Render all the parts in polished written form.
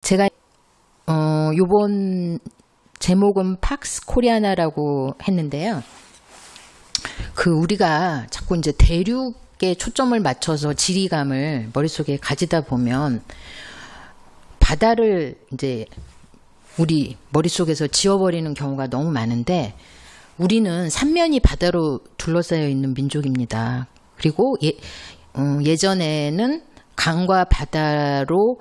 제가 요번 제목은 팍스 코리아나라고 했는데요. 우리가 자꾸 이제 대륙에 초점을 맞춰서 지리감을 머릿속에 가지다 보면 바다를 이제 우리 머릿속에서 지워버리는 경우가 너무 많은데, 우리는 삼면이 바다로 둘러싸여 있는 민족입니다. 그리고 예전에는 강과 바다로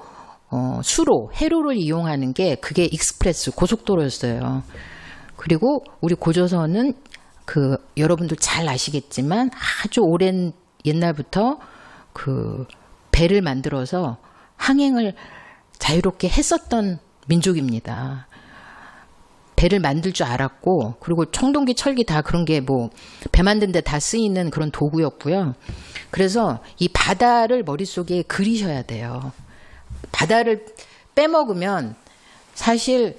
수로, 해로를 이용하는 게 그게 익스프레스, 고속도로였어요. 그리고 우리 고조선은 여러분도 잘 아시겠지만 아주 오랜 옛날부터 배를 만들어서 항행을 자유롭게 했었던 민족입니다. 배를 만들 줄 알았고, 그리고 청동기, 철기 다 그런 게 배 만드는 데 다 쓰이는 그런 도구였고요. 그래서 이 바다를 머릿속에 그리셔야 돼요. 바다를 빼먹으면 사실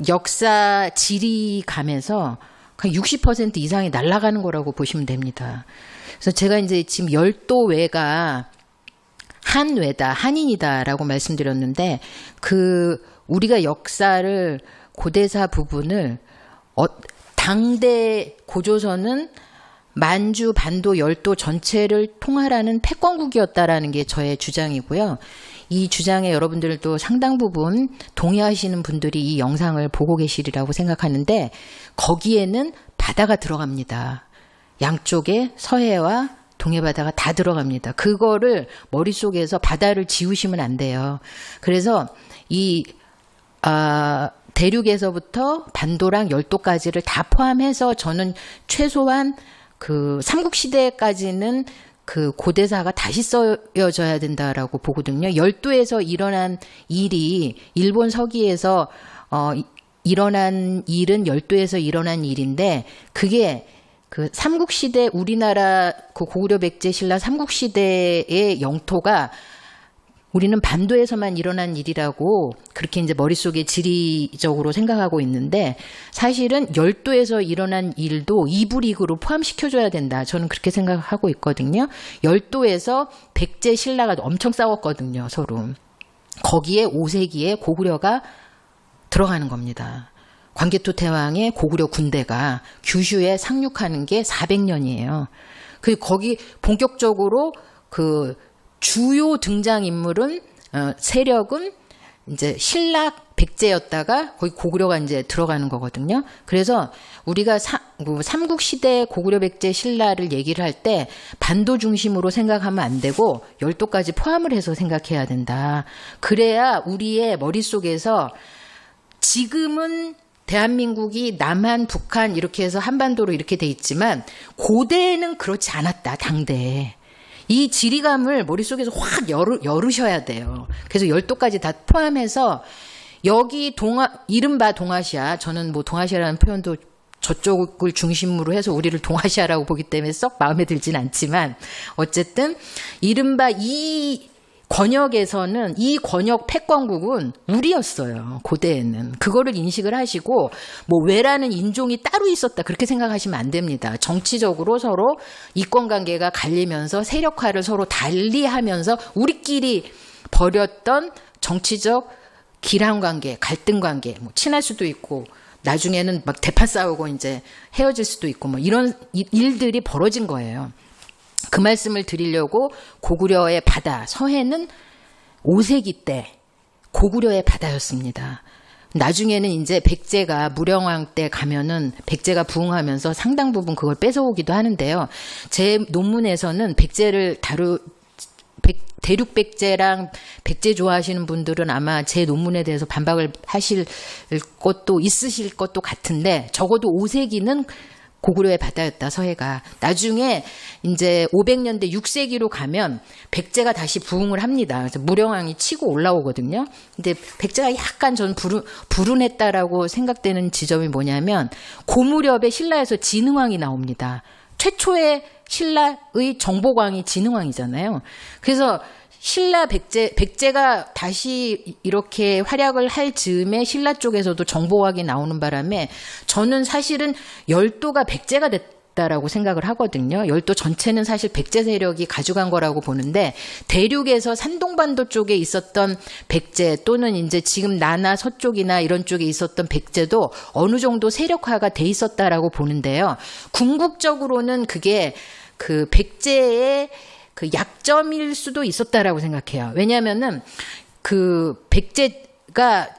역사 지리감에서 60% 이상이 날아가는 거라고 보시면 됩니다. 그래서 제가 이제 지금 열도외가 한외다, 한인이다라고 말씀드렸는데, 우리가 역사를, 고대사 부분을 당대 고조선은 만주, 반도, 열도 전체를 통할하는 패권국이었다라는 게 저의 주장이고요. 이 주장에 여러분들도 상당 부분 동의하시는 분들이 이 영상을 보고 계시리라고 생각하는데, 거기에는 바다가 들어갑니다. 양쪽에 서해와 동해바다가 다 들어갑니다. 그거를 머릿속에서 바다를 지우시면 안 돼요. 그래서 대륙에서부터 반도랑 열도까지를 다 포함해서 저는 최소한 삼국시대까지는 고대사가 다시 써여져야 된다라고 보거든요. 열도에서 일어난 일이, 일본 서기에서 일어난 일은 열도에서 일어난 일인데, 그게 삼국시대, 우리나라 고구려 백제 신라 삼국시대의 영토가 우리는 반도에서만 일어난 일이라고 그렇게 이제 머릿속에 지리적으로 생각하고 있는데, 사실은 열도에서 일어난 일도 이불익으로 포함시켜줘야 된다. 저는 그렇게 생각하고 있거든요. 열도에서 백제 신라가 엄청 싸웠거든요, 서로. 거기에 5세기에 고구려가 들어가는 겁니다. 광개토 태왕의 고구려 군대가 규슈에 상륙하는 게 400년이에요. 거기 본격적으로 주요 등장인물은, 세력은 이제 신라, 백제였다가 거기 고구려가 이제 들어가는 거거든요. 그래서 우리가 삼국시대 고구려, 백제, 신라를 얘기를 할 때 반도 중심으로 생각하면 안 되고 열도까지 포함을 해서 생각해야 된다. 그래야 우리의 머릿속에서, 지금은 대한민국이 남한, 북한 이렇게 해서 한반도로 이렇게 돼 있지만 고대에는 그렇지 않았다, 당대에. 이 지리감을 머릿속에서 확 열으셔야 돼요. 그래서 열도까지 다 포함해서, 여기 이른바 동아시아, 저는 동아시아라는 표현도 저쪽을 중심으로 해서 우리를 동아시아라고 보기 때문에 썩 마음에 들진 않지만, 어쨌든 이른바 이 권역에서는, 이 권역 패권국은 우리였어요, 고대에는. 그거를 인식을 하시고, 외라는 인종이 따로 있었다, 그렇게 생각하시면 안 됩니다. 정치적으로 서로 이권관계가 갈리면서 세력화를 서로 달리하면서 우리끼리 벌였던 정치적 기란관계, 갈등관계, 친할 수도 있고 나중에는 막 대파 싸우고 이제 헤어질 수도 있고 이런 일들이 벌어진 거예요. 그 말씀을 드리려고, 고구려의 바다, 서해는 5세기 때 고구려의 바다였습니다. 나중에는 이제 백제가, 무령왕 때 가면은 백제가 부흥하면서 상당 부분 그걸 뺏어오기도 하는데요. 제 논문에서는 대륙 백제랑 백제 좋아하시는 분들은 아마 제 논문에 대해서 반박을 하실 것도 있으실 것도 같은데, 적어도 5세기는 고구려의 바다였다, 서해가. 나중에 이제 500년대 6세기로 가면 백제가 다시 부흥을 합니다. 그래서 무령왕이 치고 올라오거든요. 근데 백제가 약간 전 불운했다라고 생각되는 지점이 뭐냐면, 고무렵에 신라에서 진흥왕이 나옵니다. 최초의 신라의 정복왕이 진흥왕이잖아요. 그래서 신라, 백제가 다시 이렇게 활약을 할 즈음에 신라 쪽에서도 정복왕이 나오는 바람에, 저는 사실은 열도가 백제가 다라고 생각을 하거든요. 열도 전체는 사실 백제 세력이 가져간 거라고 보는데 대륙에서 산동반도 쪽에 있었던 백제 또는 이제 지금 나나 서쪽이나 이런 쪽에 있었던 백제도 어느 정도 세력화가 돼 있었다라고 보는데요. 궁극적으로는 그게 그 백제의 그 약점일 수도 있었다라고 생각해요. 왜냐하면은 그 백제가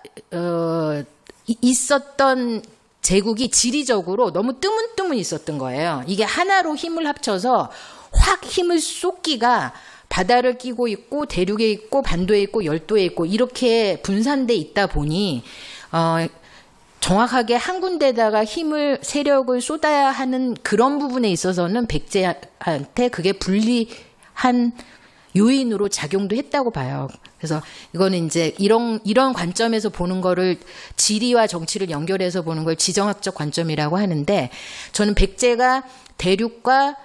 있었던 제국이 지리적으로 너무 뜨문뜨문 있었던 거예요. 이게 하나로 힘을 합쳐서 확 힘을 쏟기가 바다를 끼고 있고 대륙에 있고 반도에 있고 열도에 있고 이렇게 분산돼 있다 보니 정확하게 한 군데다가 힘을 세력을 쏟아야 하는 그런 부분에 있어서는 백제한테 그게 불리한 요인으로 작용도 했다고 봐요. 그래서 이거는 이제 이런 관점에서 보는 거를 지리와 정치를 연결해서 보는 걸 지정학적 관점이라고 하는데 저는 백제가 대륙과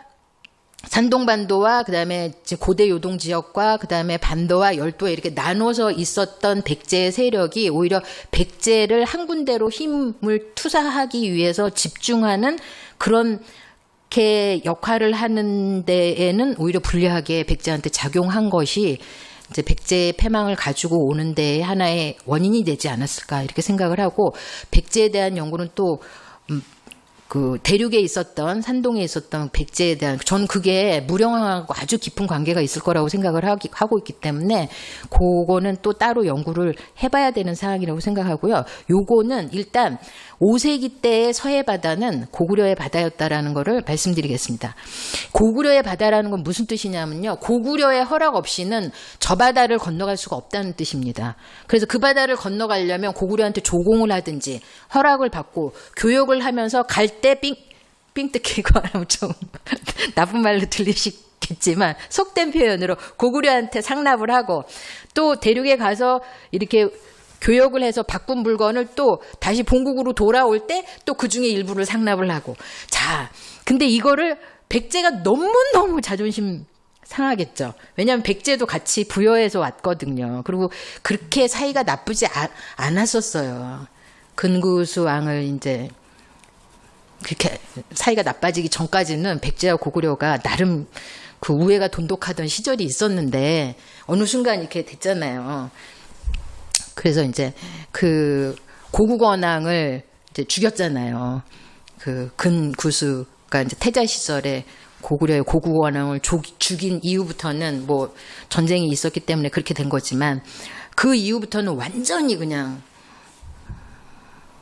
산동반도와 그다음에 고대 요동 지역과 그다음에 반도와 열도에 이렇게 나눠서 있었던 백제의 세력이 오히려 백제를 한 군데로 힘을 투사하기 위해서 집중하는 그런 이렇게 역할을 하는 데에는 오히려 불리하게 백제한테 작용한 것이 이제 백제의 패망을 가지고 오는 데에 하나의 원인이 되지 않았을까 이렇게 생각을 하고 백제에 대한 연구는 또 그 대륙에 있었던 산동에 있었던 백제에 대한 저는 그게 무령왕하고 아주 깊은 관계가 있을 거라고 생각을 하고 있기 때문에 그거는 또 따로 연구를 해봐야 되는 사항이라고 생각하고요. 요거는 일단 5세기 때의 서해 바다는 고구려의 바다였다라는 거를 말씀드리겠습니다. 고구려의 바다라는 건 무슨 뜻이냐면요. 고구려의 허락 없이는 저 바다를 건너갈 수가 없다는 뜻입니다. 그래서 그 바다를 건너가려면 고구려한테 조공을 하든지 허락을 받고 교역을 하면서 갈 때 삥 뜯기고 하면 좀 나쁜 말로 들리시겠지만 속된 표현으로 고구려한테 상납을 하고 또 대륙에 가서 이렇게 교역을 해서 바꾼 물건을 또 다시 본국으로 돌아올 때 또 그 중에 일부를 상납을 하고 자 근데 이거를 백제가 너무너무 자존심 상하겠죠. 왜냐하면 백제도 같이 부여해서 왔거든요. 그리고 그렇게 사이가 나쁘지 않았었어요. 근구수 왕을 이제 그렇게 사이가 나빠지기 전까지는 백제와 고구려가 나름 그 우애가 돈독하던 시절이 있었는데 어느 순간 이렇게 됐잖아요. 그래서 이제 그 고국원왕을 이제 죽였잖아요. 그 근구수가 이제 태자 시절에 고구려의 고국원왕을 죽인 이후부터는 뭐 전쟁이 있었기 때문에 그렇게 된 거지만 그 이후부터는 완전히 그냥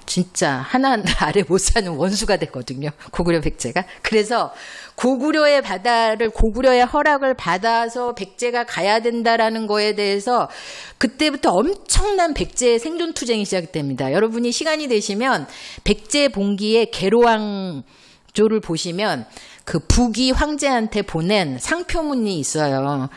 진짜 하나 아래 못 사는 원수가 됐거든요. 고구려 백제가. 그래서 고구려의 바다를 고구려의 허락을 받아서 백제가 가야 된다라는 거에 대해서 그때부터 엄청난 백제의 생존투쟁이 시작됩니다. 여러분이 시간이 되시면 백제 봉기의 계로왕조를 보시면 그 북이 황제한테 보낸 상표문이 있어요.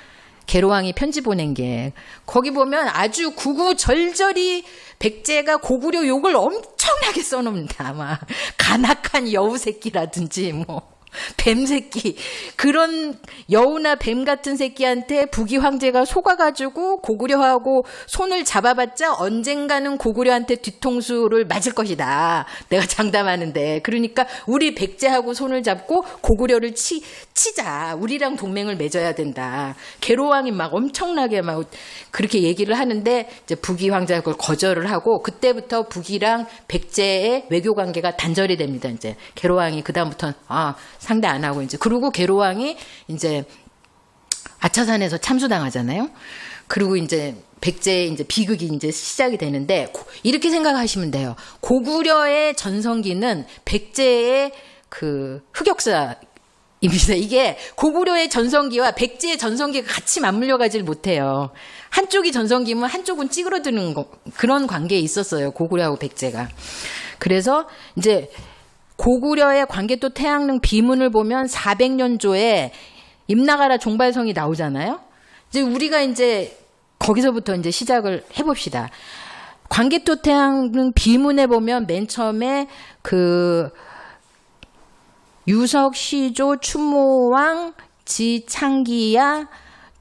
계로왕이 편지 보낸 게 거기 보면 아주 구구절절히 백제가 고구려 욕을 엄청나게 써놓습니다. 막 간악한 여우 새끼라든지 뭐 뱀새끼 그런 여우나 뱀 같은 새끼한테 북이 황제가 속아가지고 고구려하고 손을 잡아봤자 언젠가는 고구려한테 뒤통수를 맞을 것이다. 내가 장담하는데 그러니까 우리 백제하고 손을 잡고 고구려를 치자. 우리랑 동맹을 맺어야 된다. 계로왕이 막 엄청나게 막 그렇게 얘기를 하는데 이제 북이 황제가 그걸 거절을 하고 그때부터 북이랑 백제의 외교 관계가 단절이 됩니다. 이제 계로왕이 그 다음부터는 상대 안 하고 이제 그리고 계로왕이 이제 아차산에서 참수당하잖아요. 그리고 이제 백제의 이제 비극이 이제 시작이 되는데 이렇게 생각하시면 돼요. 고구려의 전성기는 백제의 그 흑역사입니다. 이게 고구려의 전성기와 백제의 전성기가 같이 맞물려 가질 못해요. 한쪽이 전성기면 한쪽은 찌그러드는 그런 관계에 있었어요. 고구려하고 백제가. 그래서 이제 고구려의 광개토 태양릉 비문을 보면 400년조에 임나가라 종발성이 나오잖아요. 이제 우리가 이제 거기서부터 이제 시작을 해봅시다. 광개토 태양릉 비문에 보면 맨 처음에 그 유석 시조 추모왕 지창기야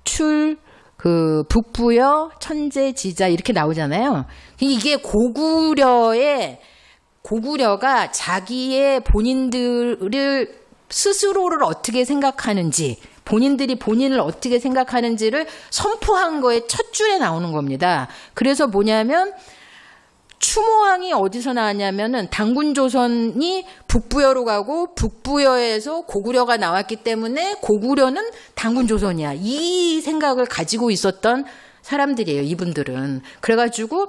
출 그 북부여 천재지자 이렇게 나오잖아요. 이게 고구려가 자기의 본인들을 스스로를 어떻게 생각하는지, 본인들이 본인을 어떻게 생각하는지를 선포한 거에 첫 줄에 나오는 겁니다. 그래서 뭐냐면 추모왕이 어디서 나왔냐면은 당군조선이 북부여로 가고 북부여에서 고구려가 나왔기 때문에 고구려는 당군조선이야. 이 생각을 가지고 있었던 사람들이에요. 이분들은. 그래가지고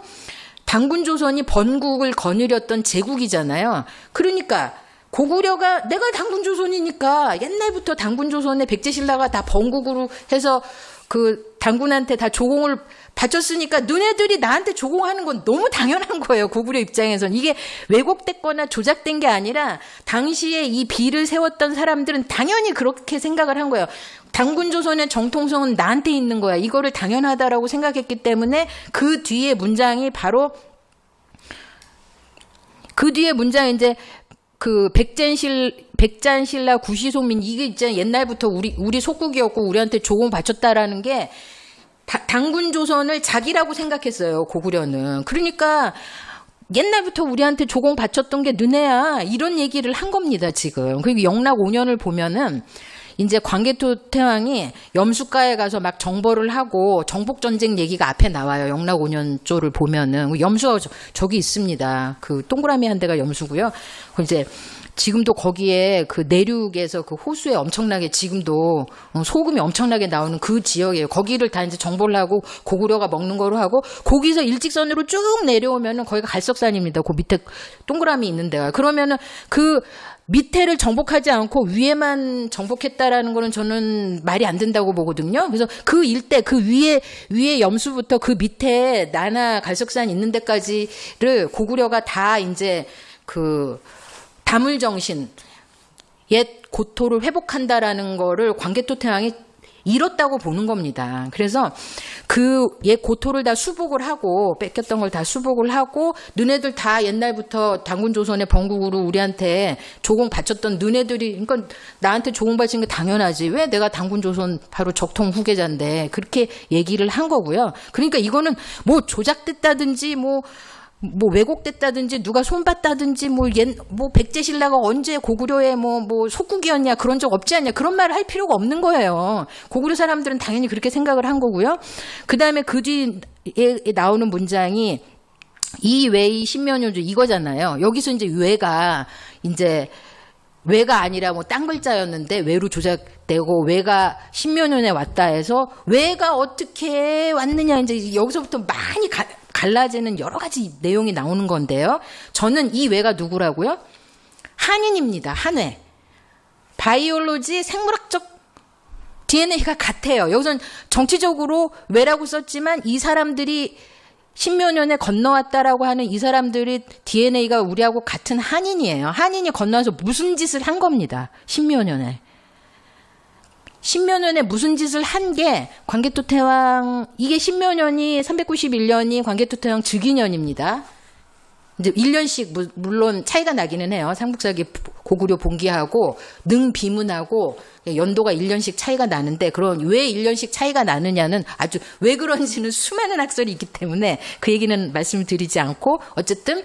당군조선이 번국을 거느렸던 제국이잖아요. 그러니까 고구려가 내가 당군조선이니까 옛날부터 당군조선의 백제신라가 다 번국으로 해서 그 당군한테 다 조공을 바쳤으니까 너네들이 나한테 조공하는 건 너무 당연한 거예요. 고구려 입장에선. 이게 왜곡됐거나 조작된 게 아니라 당시에 이 비를 세웠던 사람들은 당연히 그렇게 생각을 한 거예요. 당군조선의 정통성은 나한테 있는 거야. 이거를 당연하다라고 생각했기 때문에 그 뒤에 문장이 바로 그 뒤에 문장 이제 그 백잔신라 구시송민 이게 있잖아요. 옛날부터 우리 속국이었고 우리한테 조공 바쳤다라는 게 당군조선을 자기라고 생각했어요. 고구려는. 그러니까 옛날부터 우리한테 조공 바쳤던 게 너네야. 이런 얘기를 한 겁니다. 지금. 그리고 영락 5년을 보면은 이제 광개토 태왕이 염수가에 가서 막 정벌을 하고 정복전쟁 얘기가 앞에 나와요. 영락 5년 조를 보면은. 염수가 저기 있습니다. 그 동그라미 한 대가 염수고요. 이제 지금도 거기에 그 내륙에서 그 호수에 엄청나게 지금도 소금이 엄청나게 나오는 그 지역이에요. 거기를 다 이제 정벌을 하고 고구려가 먹는 거로 하고 거기서 일직선으로 쭉 내려오면은 거기가 갈석산입니다. 그 밑에 동그라미 있는 데가. 그러면은 그 밑에를 정복하지 않고 위에만 정복했다라는 거는 저는 말이 안 된다고 보거든요. 그래서 그 일대, 그 위에 염수부터 그 밑에 나나 갈석산 있는 데까지를 고구려가 다 이제 그 다물정신, 옛 고토를 회복한다라는 거를 광개토 태왕이 이뤘다고 보는 겁니다. 그래서 그 옛 고토를 다 수복을 하고 뺏겼던 걸 다 수복을 하고 너네들 다 옛날부터 당군조선의 번국으로 우리한테 조공 바쳤던 너네들이 그러니까 나한테 조공 바친 게 당연하지. 왜 내가 당군조선 바로 적통 후계자인데 그렇게 얘기를 한 거고요. 그러니까 이거는 뭐 조작됐다든지 뭐 왜곡됐다든지 누가 손봤다든지 뭐 백제신라가 언제 고구려의 뭐 속국이었냐 그런 적 없지 않냐 그런 말을 할 필요가 없는 거예요. 고구려 사람들은 당연히 그렇게 생각을 한 거고요. 그 다음에 그 뒤에 나오는 문장이 이외의 신면요주 이거잖아요. 여기서 이제 외가 아니라 뭐 딴 글자였는데 외로 조작되고 외가 신면연에 왔다 해서 외가 어떻게 왔느냐 이제 여기서부터 많이 갈라지는 여러 가지 내용이 나오는 건데요. 저는 이 외가 누구라고요? 한인입니다. 한외. 바이올로지 생물학적 DNA가 같아요. 여기서는 정치적으로 외라고 썼지만 이 사람들이 신묘년에 건너왔다라고 하는 이 사람들이 DNA가 우리하고 같은 한인이에요. 한인이 건너와서 무슨 짓을 한 겁니다. 신묘년에. 신묘년에 무슨 짓을 한 게 광개토 태왕 이게 신묘년이 391년이 광개토 태왕 즉위년입니다. 이제 1년씩 물론 차이가 나기는 해요. 삼국사기 고구려 본기하고 능비문하고 연도가 1년씩 차이가 나는데 그런 왜 1년씩 차이가 나느냐는 아주 왜 그런지는 수많은 학설이 있기 때문에 그 얘기는 말씀드리지 않고 어쨌든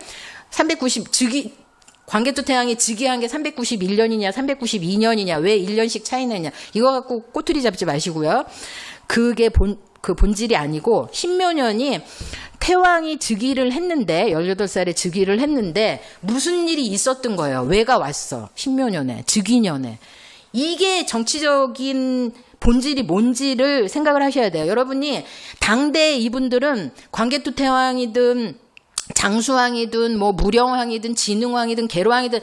390 광개토 태왕이 즉위한 게 391년이냐 392년이냐 왜 1년씩 차이 나냐 이거 갖고 꼬투리 잡지 마시고요. 그게 본질이 아니고 신묘년이 태왕이 즉위를 했는데 18살에 즉위를 했는데 무슨 일이 있었던 거예요. 왜가 왔어. 신묘년에 즉위년에. 이게 정치적인 본질이 뭔지를 생각을 하셔야 돼요. 여러분이 당대 이분들은 광개토 태왕이든 장수왕이든 뭐 무령왕이든 진흥왕이든 계로왕이든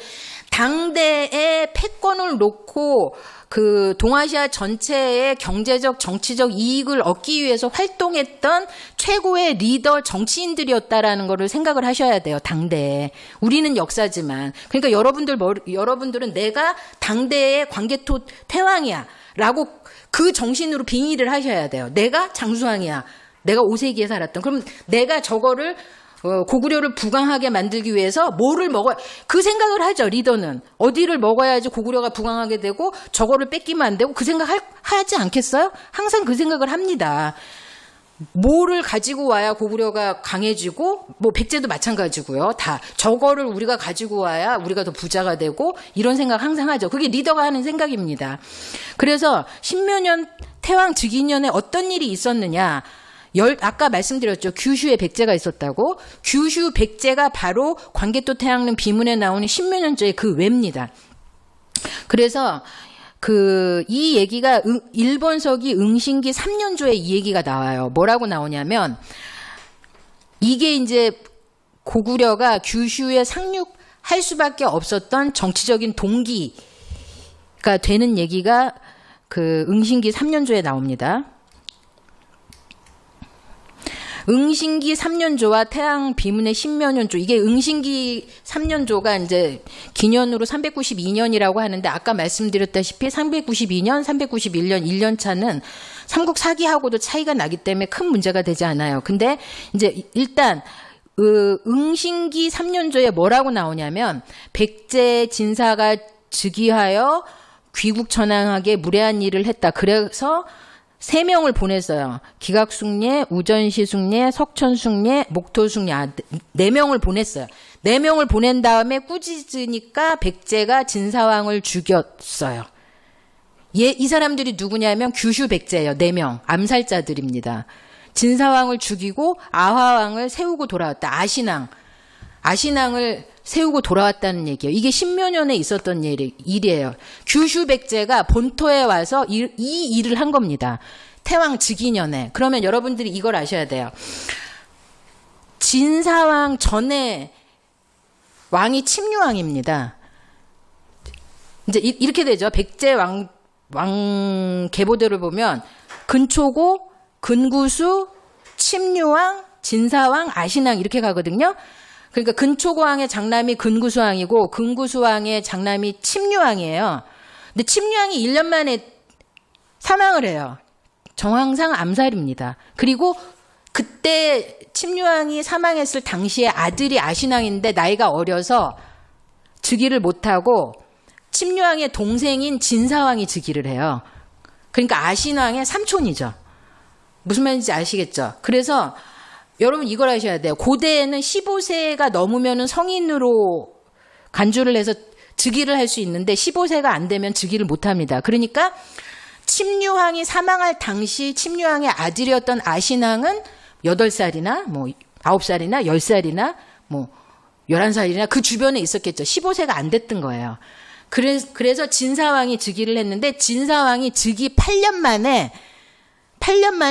당대의 패권을 놓고 그 동아시아 전체의 경제적 정치적 이익을 얻기 위해서 활동했던 최고의 리더 정치인들이었다라는 거를 생각을 하셔야 돼요. 당대에. 우리는 역사지만. 그러니까 여러분들은 내가 당대의 광개토 태왕이야 라고 그 정신으로 빙의를 하셔야 돼요. 내가 장수왕이야. 내가 5세기에 살았던. 그럼 내가 저거를 고구려를 부강하게 만들기 위해서 뭐를 먹어야 그 생각을 하죠. 리더는 어디를 먹어야지 고구려가 부강하게 되고 저거를 뺏기면 안 되고 그 생각 하지 않겠어요? 항상 그 생각을 합니다. 뭐를 가지고 와야 고구려가 강해지고 뭐 백제도 마찬가지고요. 다 저거를 우리가 가지고 와야 우리가 더 부자가 되고 이런 생각 항상 하죠. 그게 리더가 하는 생각입니다. 그래서 신묘년 태왕 즉위년에 어떤 일이 있었느냐. 아까 말씀드렸죠. 규슈에 백제가 있었다고. 규슈 백제가 바로 광개토 태양릉 비문에 나오는 신묘년조의 그 외입니다. 그래서 이 얘기가 일본서기 응신기 3년조에 이 얘기가 나와요. 뭐라고 나오냐면 이게 이제 고구려가 규슈에 상륙할 수밖에 없었던 정치적인 동기가 되는 얘기가 응신기 3년조에 나옵니다. 응신기 3년조와 태양 비문의 신묘년조, 이게 응신기 3년조가 이제 기년으로 392년이라고 하는데 아까 말씀드렸다시피 392년, 391년 1년 차는 삼국 사기하고도 차이가 나기 때문에 큰 문제가 되지 않아요. 근데 이제 일단 응신기 3년조에 뭐라고 나오냐면 백제 진사가 즉위하여 귀국천황하게 무례한 일을 했다. 그래서 3명을 보냈어요. 기각숙례, 우전시숙례, 석천숙례, 목토숙례 4명을 보냈어요. 4명을 보낸 다음에 꾸짖으니까 백제가 진사왕을 죽였어요. 이 사람들이 누구냐면 규슈 백제예요. 4명 암살자들입니다. 진사왕을 죽이고 아화왕을 세우고 돌아왔다. 아신왕을 세우고 돌아왔다는 얘기예요. 이게 신묘년에 있었던 일이에요. 규슈 백제가 본토에 와서 이 일을 한 겁니다. 태왕 즉위년에. 그러면 여러분들이 이걸 아셔야 돼요. 진사왕 전에 왕이 침류왕입니다. 이제 이렇게 되죠. 백제 왕 계보들을 보면 근초고, 근구수, 침류왕, 진사왕, 아신왕 이렇게 가거든요. 그러니까 근초고왕의 장남이 근구수왕이고 근구수왕의 장남이 침류왕이에요. 근데 침류왕이 1년 만에 사망을 해요. 정황상 암살입니다. 그리고 그때 침류왕이 사망했을 당시에 아들이 아신왕인데 나이가 어려서 즉위를 못하고 침류왕의 동생인 진사왕이 즉위를 해요. 그러니까 아신왕의 삼촌이죠. 무슨 말인지 아시겠죠? 그래서 여러분 이걸 아셔야 돼요. 고대에는 15세가 넘으면 성인으로 간주를 해서 즉위를 할 수 있는데 15세가 안 되면 즉위를 못합니다. 그러니까 침류왕이 사망할 당시 침류왕의 아들이었던 아신왕은 8살이나 뭐 9살이나 10살이나 뭐 11살이나 그 주변에 있었겠죠. 15세가 안 됐던 거예요. 그래서 진사왕이 즉위를 했는데 진사왕이 즉위 8년 만에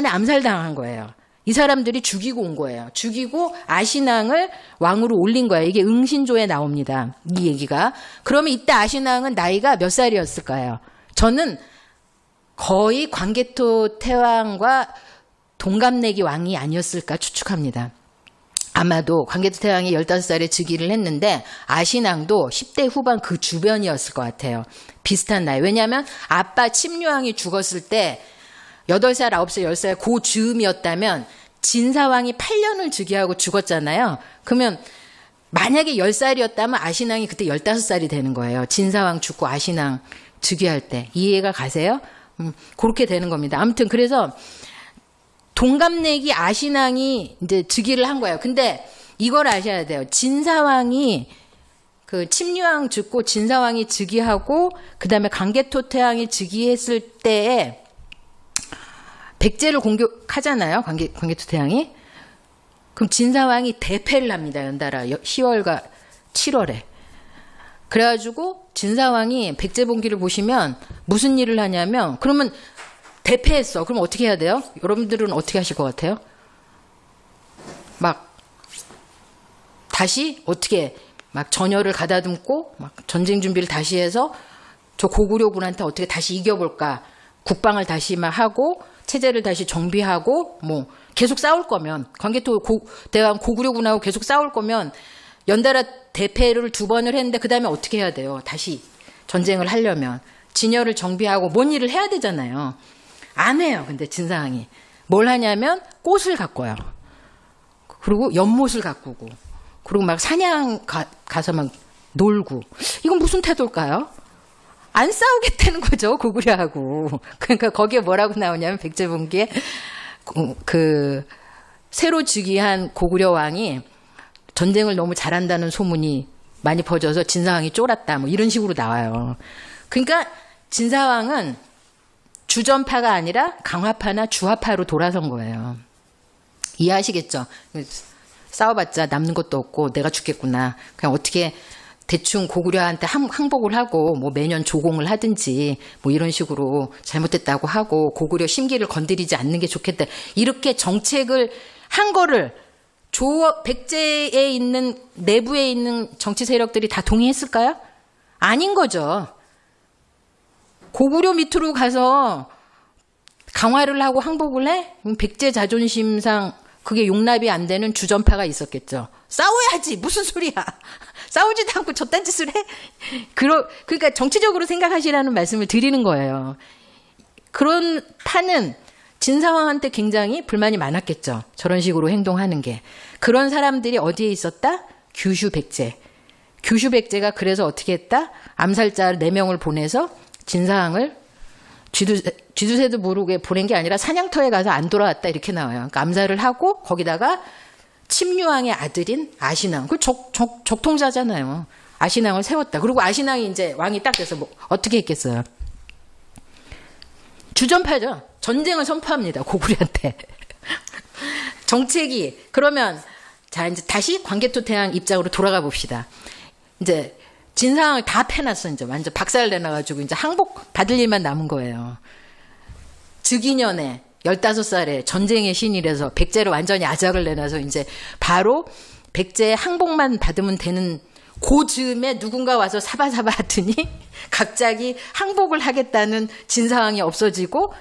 암살당한 거예요. 이 사람들이 죽이고 온 거예요. 죽이고 아신왕을 왕으로 올린 거예요. 이게 응신조에 나옵니다. 이 얘기가. 그러면 이때 아신왕은 나이가 몇 살이었을까요? 저는 거의 광개토 태왕과 동갑내기 왕이 아니었을까 추측합니다. 아마도 광개토 태왕이 15살에 즉위를 했는데 아신왕도 10대 후반 그 주변이었을 것 같아요. 비슷한 나이. 왜냐하면 아빠 침류왕이 죽었을 때 8살, 9살, 10살 그 즈음이었다면 진사왕이 8년을 즉위하고 죽었잖아요. 그러면 만약에 10살이었다면 아신왕이 그때 15살이 되는 거예요. 진사왕 죽고 아신왕 즉위할 때. 이해가 가세요? 그렇게 되는 겁니다. 아무튼 그래서 동갑내기 아신왕이 이제 즉위를 한 거예요. 근데 이걸 아셔야 돼요. 진사왕이 침류왕 죽고 진사왕이 즉위하고 그다음에 광개토 태왕이 즉위했을 때에 백제를 공격하잖아요. 광개토 태왕이. 그럼 진사왕이 대패를 합니다. 연달아 10월과 7월에. 그래가지고 진사왕이 백제봉기를 보시면 무슨 일을 하냐면 그러면 대패했어. 그럼 어떻게 해야 돼요? 여러분들은 어떻게 하실 것 같아요? 막 다시 어떻게 막 전열을 가다듬고 막 전쟁 준비를 다시 해서 저 고구려군한테 어떻게 다시 이겨볼까? 국방을 다시 막 하고 체제를 다시 정비하고 뭐 계속 싸울 거면 광개토 대왕 고구려군하고 계속 싸울 거면 연달아 대패를 2번을 했는데 그 다음에 어떻게 해야 돼요? 다시 전쟁을 하려면 진열을 정비하고 뭔 일을 해야 되잖아요. 안 해요. 근데 진사왕이 뭘 하냐면 꽃을 가꿔요. 그리고 연못을 가꾸고 그리고 막 사냥 가서 막 놀고. 이건 무슨 태도일까요? 안 싸우겠다는 거죠. 고구려하고. 그러니까 거기에 뭐라고 나오냐면 백제봉기에 새로 즉위한 고구려 왕이 전쟁을 너무 잘한다는 소문이 많이 퍼져서 진사왕이 쫄았다. 뭐 이런 식으로 나와요. 그러니까 진사왕은 주전파가 아니라 강화파나 주화파로 돌아선 거예요. 이해하시겠죠? 싸워봤자 남는 것도 없고 내가 죽겠구나. 그냥 어떻게 대충 고구려한테 항복을 하고 뭐 매년 조공을 하든지 뭐 이런 식으로 잘못됐다고 하고 고구려 심기를 건드리지 않는 게 좋겠다. 이렇게 정책을 한 거를 백제에 있는 내부에 있는 정치 세력들이 다 동의했을까요? 아닌 거죠. 고구려 밑으로 가서 강화를 하고 항복을 해? 백제 자존심상 그게 용납이 안 되는 주전파가 있었겠죠. 싸워야지. 무슨 소리야. 싸우지도 않고 저딴 짓을 해? 그러니까 정치적으로 생각하시라는 말씀을 드리는 거예요. 그런 파는 진사왕한테 굉장히 불만이 많았겠죠. 저런 식으로 행동하는 게. 그런 사람들이 어디에 있었다? 규슈 백제. 규슈 백제가 그래서 어떻게 했다? 암살자 4명을 보내서 진사왕을 쥐두새도 모르게 보낸 게 아니라 사냥터에 가서 안 돌아왔다 이렇게 나와요. 그러니까 암살을 하고 거기다가 침류왕의 아들인 아신왕, 그 적통자잖아요. 아신왕을 세웠다. 그리고 아신왕이 이제 왕이 딱 돼서 뭐 어떻게 했겠어요? 주전파죠. 전쟁을 선포합니다. 고구려한테. 정책이 그러면 자 이제 다시 광개토태양 입장으로 돌아가 봅시다. 이제 진사왕을 다 패놨어. 이제 완전 박살 내놔가지고 이제 항복 받을 일만 남은 거예요. 즉위년에 15살에 전쟁의 신이라서 백제를 완전히 아작을 내놔서 이제 바로 백제의 항복만 받으면 되는 그 즈음에 누군가 와서 사바사바 하더니 갑자기 항복을 하겠다는 진사왕이 없어지고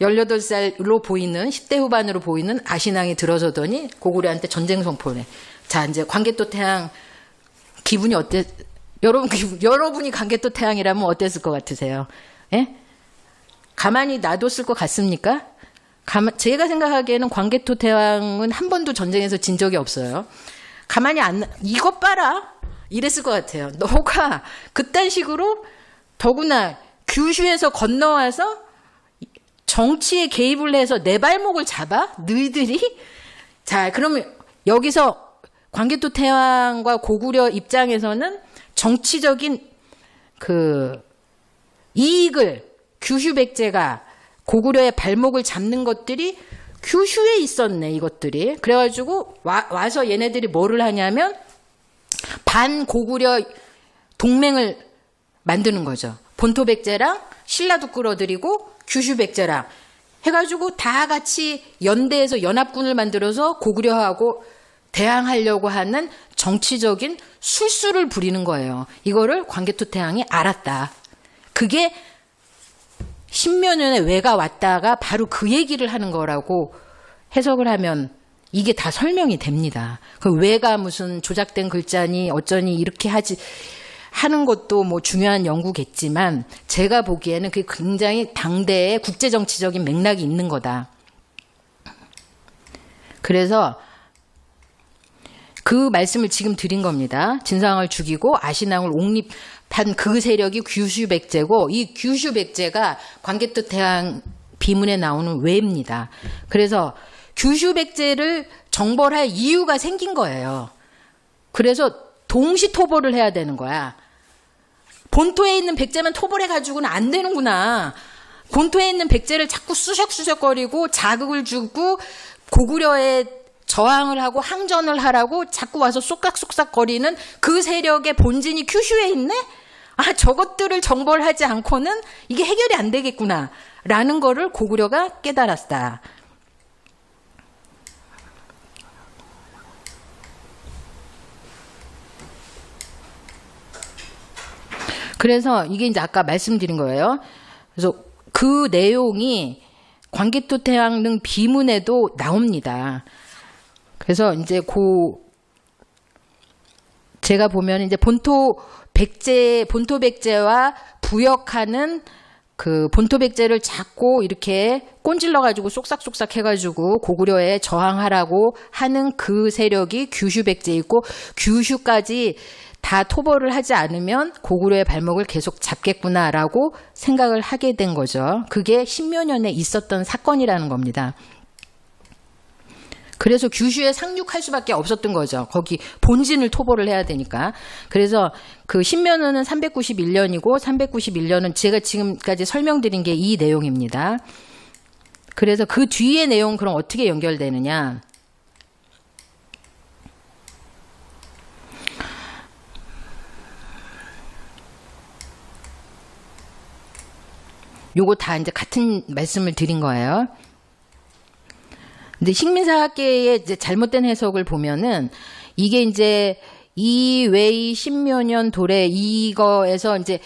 18살로 보이는 10대 후반으로 보이는 아신왕이 들어서더니 고구려한테 전쟁 선포를 해. 자 이제 광개토태양 기분이 어때? 여러분이 광개토태양이라면 어땠을 것 같으세요? 예? 가만히 놔뒀을 것 같습니까? 제가 생각하기에는 광개토태왕은 한 번도 전쟁에서 진 적이 없어요. 가만히 이것 봐라 이랬을 것 같아요. 너가 그딴 식으로 더구나 규슈에서 건너와서 정치에 개입을 해서 내 발목을 잡아? 너희들이? 자 그러면 여기서 광개토태왕과 고구려 입장에서는 정치적인 그 이익을 규슈 백제가 고구려의 발목을 잡는 것들이 규슈에 있었네 이것들이. 그래가지고 와서 얘네들이 뭐를 하냐면 반고구려 동맹을 만드는 거죠. 본토 백제랑 신라도 끌어들이고 규슈 백제랑 해가지고 다 같이 연대해서 연합군을 만들어서 고구려하고 대항하려고 하는 정치적인 술수를 부리는 거예요. 이거를 광개토태왕이 알았다. 그게 10몇 년에 왜가 왔다가 바로 그 얘기를 하는 거라고 해석을 하면 이게 다 설명이 됩니다. 그 왜가 무슨 조작된 글자니 어쩌니 이렇게 하는 것도 뭐 중요한 연구겠지만 제가 보기에는 그게 굉장히 당대의 국제정치적인 맥락이 있는 거다. 그래서 그 말씀을 지금 드린 겁니다. 진사왕을 죽이고 아신왕을 옹립한 그 세력이 규슈 백제고 이 규슈 백제가 광개토태양 비문에 나오는 왜입니다. 그래서 규슈 백제를 정벌할 이유가 생긴 거예요. 그래서 동시 토벌을 해야 되는 거야. 본토에 있는 백제만 토벌해가지고는 안 되는구나. 본토에 있는 백제를 자꾸 수석수석거리고 자극을 주고 고구려에 저항을 하고 항전을 하라고 자꾸 와서 쏙싹쏙싹거리는 그 세력의 본진이 규슈에 있네? 아, 저것들을 정벌하지 않고는 이게 해결이 안 되겠구나 라는 거를 고구려가 깨달았다. 그래서 이게 이제 아까 말씀드린 거예요. 그래서 그 내용이 광개토태양 등 비문에도 나옵니다. 그래서 이제 제가 보면 이제 본토 백제와 부역하는 그 본토 백제를 잡고 이렇게 꼰질러 가지고 쏙싹쏙싹 해가지고 고구려에 저항하라고 하는 그 세력이 규슈 백제 있고 규슈까지 다 토벌을 하지 않으면 고구려의 발목을 계속 잡겠구나라고 생각을 하게 된 거죠. 그게 십여 년에 있었던 사건이라는 겁니다. 그래서 규슈에 상륙할 수밖에 없었던 거죠. 거기 본진을 토벌을 해야 되니까. 그래서 그 신면허는 391년이고 391년은 제가 지금까지 설명드린 게 이 내용입니다. 그래서 그 뒤의 내용은 그럼 어떻게 연결되느냐. 요거 다 이제 같은 말씀을 드린 거예요. 근데 식민사학계의 이제 잘못된 해석을 보면은 이게 이제 이웨이 신묘년 도래 이거에서 이제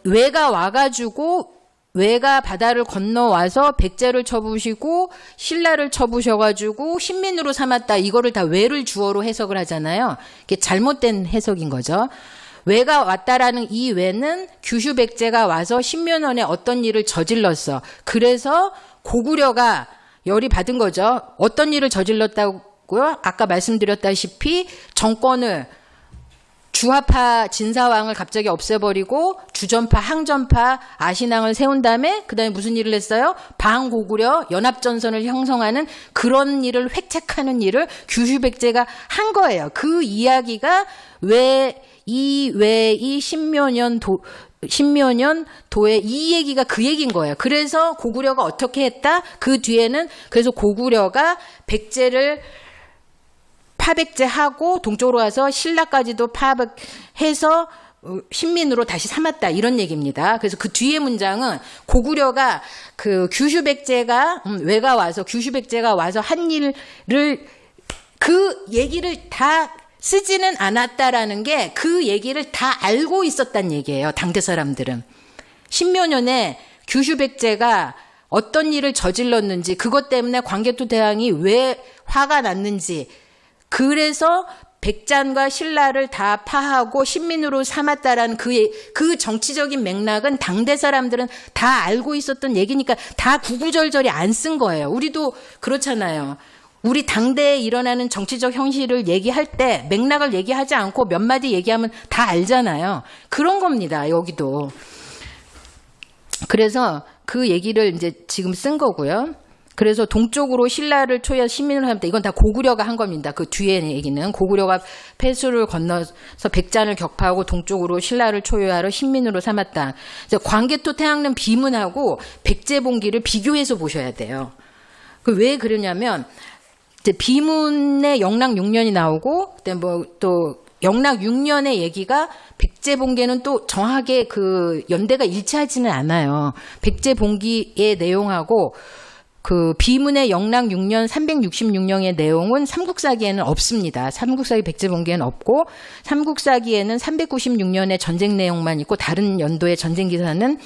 외가 와가지고 외가 바다를 건너와서 백제를 쳐부시고 신라를 쳐부셔가지고 신민으로 삼았다. 이거를 다 외를 주어로 해석을 하잖아요. 이게 잘못된 해석인 거죠. 외가 왔다라는 이 외는 규슈 백제가 와서 신묘년에 어떤 일을 저질렀어. 그래서 고구려가 열이 받은 거죠. 어떤 일을 저질렀다고요? 아까 말씀드렸다시피 정권을 주하파 진사왕을 갑자기 없애버리고 주전파, 항전파, 아신왕을 세운 다음에 그 다음에 무슨 일을 했어요? 방고구려 연합전선을 형성하는 그런 일을 획책하는 일을 규슈 백제가 한 거예요. 그 이야기가 왜 이 신묘년 도의 이 얘기가 그 얘기인 거예요. 그래서 고구려가 어떻게 했다? 그 뒤에는 그래서 고구려가 백제를 파백제하고 동쪽으로 와서 신라까지도 파백해서 신민으로 다시 삼았다 이런 얘기입니다. 그래서 그 뒤에 문장은 고구려가 그 규슈 백제가 외가 와서 규슈 백제가 와서 한 일을 그 얘기를 다 쓰지는 않았다라는 게 그 얘기를 다 알고 있었단 얘기예요. 당대 사람들은. 신묘년에 규슈 백제가 어떤 일을 저질렀는지 그것 때문에 광개토 대왕이 왜 화가 났는지 그래서 백잔과 신라를 다 파하고 신민으로 삼았다라는 그 정치적인 맥락은 당대 사람들은 다 알고 있었던 얘기니까 다 구구절절히 안 쓴 거예요. 우리도 그렇잖아요. 우리 당대에 일어나는 정치적 현실을 얘기할 때 맥락을 얘기하지 않고 몇 마디 얘기하면 다 알잖아요. 그런 겁니다. 여기도. 그래서 그 얘기를 이제 지금 쓴 거고요. 그래서 동쪽으로 신라를 초여 신민을 합니다. 이건 다 고구려가 한 겁니다. 그 뒤에 얘기는 고구려가 폐수를 건너서 백잔을 격파하고 동쪽으로 신라를 초여하러 신민으로 삼았다. 광개토 태양릉 비문하고 백제봉기를 비교해서 보셔야 돼요. 왜 그러냐면 이제 비문에 영락 6년이 나오고 그다음에 뭐 또 영락 6년의 얘기가 백제봉기는 또 정확하게 그 연대가 일치하지는 않아요. 백제봉기의 내용하고 그 비문의 영락 6년 366년의 내용은 삼국사기에는 없습니다. 삼국사기 백제봉기에는 없고 삼국사기에는 396년의 전쟁 내용만 있고 다른 연도의 전쟁 기사는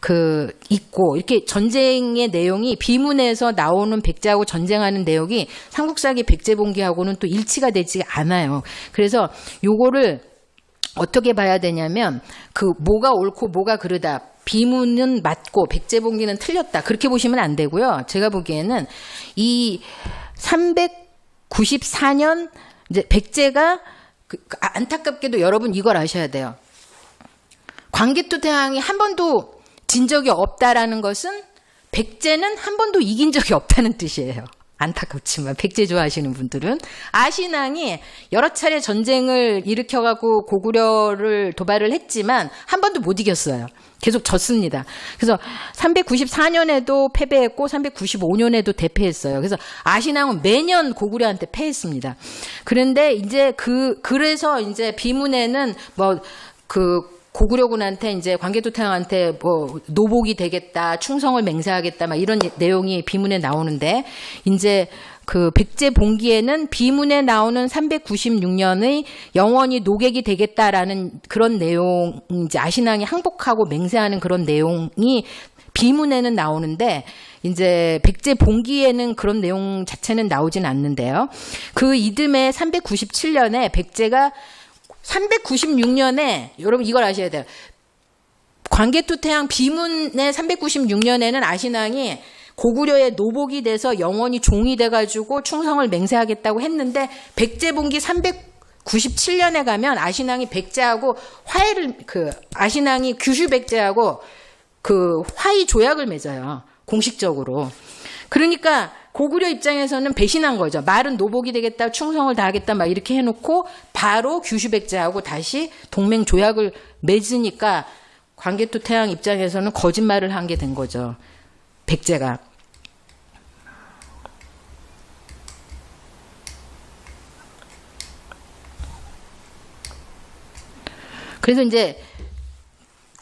그 있고 이렇게 전쟁의 내용이 비문에서 나오는 백제하고 전쟁하는 내용이 삼국사기 백제봉기하고는 또 일치가 되지 않아요. 그래서 요거를 어떻게 봐야 되냐면 그 뭐가 옳고 뭐가 그르다. 비문은 맞고 백제봉기는 틀렸다. 그렇게 보시면 안 되고요. 제가 보기에는 이 394년 이제 백제가 안타깝게도 여러분 이걸 아셔야 돼요. 광개토 태왕이 한 번도 진 적이 없다라는 것은 백제는 한 번도 이긴 적이 없다는 뜻이에요. 안타깝지만 백제 좋아하시는 분들은 아신왕이 여러 차례 전쟁을 일으켜가고 고구려를 도발을 했지만 한 번도 못 이겼어요. 계속 졌습니다. 그래서 394년에도 패배했고 395년에도 대패했어요. 그래서 아신왕은 매년 고구려한테 패했습니다. 그런데 이제 그래서 이제 비문에는 뭐 고구려군한테 이제 광개토 태왕한테 뭐 노복이 되겠다, 충성을 맹세하겠다, 막 이런 내용이 비문에 나오는데 이제 그 백제봉기에는 비문에 나오는 396년의 영원히 노객이 되겠다라는 그런 내용, 이제 아신왕이 항복하고 맹세하는 그런 내용이 비문에는 나오는데 이제 백제봉기에는 그런 내용 자체는 나오진 않는데요. 그 이듬해 397년에 백제가 396년에 여러분 이걸 아셔야 돼요. 광개토 태왕 비문의 396년에는 아신왕이 고구려의 노복이 돼서 영원히 종이 돼가지고 충성을 맹세하겠다고 했는데 백제봉기 97년에 가면 아신앙이 백제하고 화해를 아신앙이 규슈 백제하고 화의 조약을 맺어요. 공식적으로. 그러니까 고구려 입장에서는 배신한 거죠. 말은 노복이 되겠다, 충성을 다하겠다 막 이렇게 해놓고 바로 규슈 백제하고 다시 동맹 조약을 맺으니까 광개토 태양 입장에서는 거짓말을 한 게 된 거죠. 백제가. 그래서 이제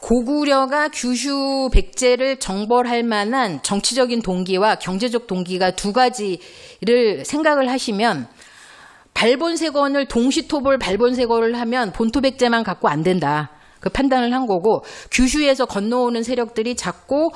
고구려가 규슈 백제를 정벌할 만한 정치적인 동기와 경제적 동기가 두 가지를 생각을 하시면 발본색원을 동시토벌 발본색원을 하면 본토 백제만 갖고 안 된다. 그 판단을 한 거고 규슈에서 건너오는 세력들이 자꾸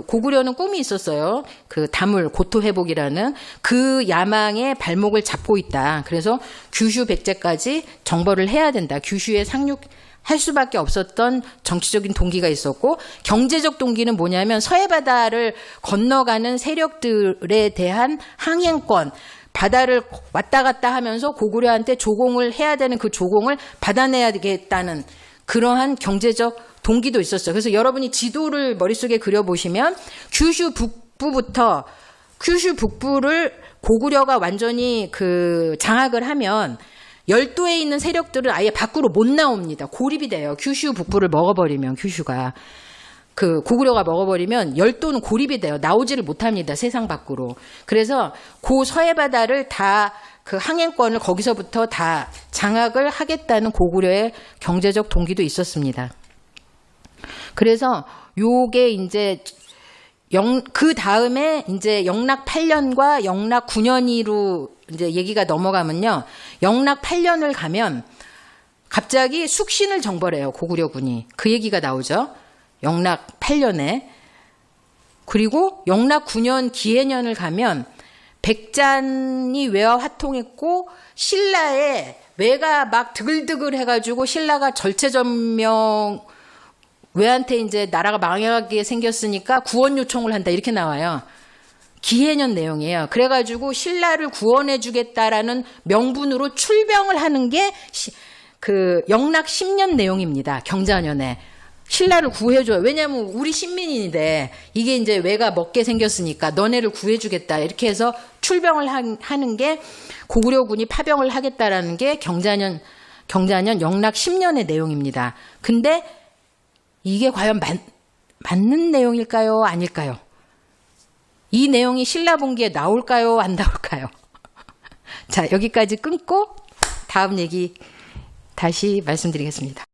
고구려는 꿈이 있었어요. 다물 고토 회복이라는 그 야망의 발목을 잡고 있다. 그래서 규슈 백제까지 정벌을 해야 된다. 규슈에 상륙할 수밖에 없었던 정치적인 동기가 있었고 경제적 동기는 뭐냐면 서해바다를 건너가는 세력들에 대한 항행권, 바다를 왔다 갔다 하면서 고구려한테 조공을 해야 되는 그 조공을 받아내야겠다는 그러한 경제적 동기도 있었어요. 그래서 여러분이 지도를 머릿속에 그려보시면 규슈 북부를 고구려가 완전히 장악을 하면 열도에 있는 세력들은 아예 밖으로 못 나옵니다. 고립이 돼요. 규슈 북부를 먹어버리면 규슈가. 고구려가 먹어버리면 열도는 고립이 돼요. 나오지를 못합니다. 세상 밖으로. 그래서 서해바다를 다 항행권을 거기서부터 다 장악을 하겠다는 고구려의 경제적 동기도 있었습니다. 그래서 요게 이제 그 다음에 이제 영락 8년과 영락 9년으로 이제 얘기가 넘어가면요. 영락 8년을 가면 갑자기 숙신을 정벌해요. 고구려군이. 그 얘기가 나오죠. 영락 8년에. 그리고 영락 9년 기해년을 가면 백잔이 외와 화통했고 신라의 외가 막 드글드글 해가지고 신라가 절체절명 외한테 이제 나라가 망하게 생겼으니까 구원 요청을 한다 이렇게 나와요. 기해년 내용이에요. 그래가지고 신라를 구원해 주겠다라는 명분으로 출병을 하는 게 영락 10년 내용입니다. 경자년에. 신라를 구해줘요. 왜냐하면 우리 신민인데 이게 이제 외가 먹게 생겼으니까 너네를 구해주겠다. 이렇게 해서 출병을 하는 게 고구려군이 파병을 하겠다라는 게 경자년 영락 10년의 내용입니다. 근데 이게 과연 맞는 내용일까요? 아닐까요? 이 내용이 신라분기에 나올까요? 안 나올까요? 자, 여기까지 끊고 다음 얘기 다시 말씀드리겠습니다.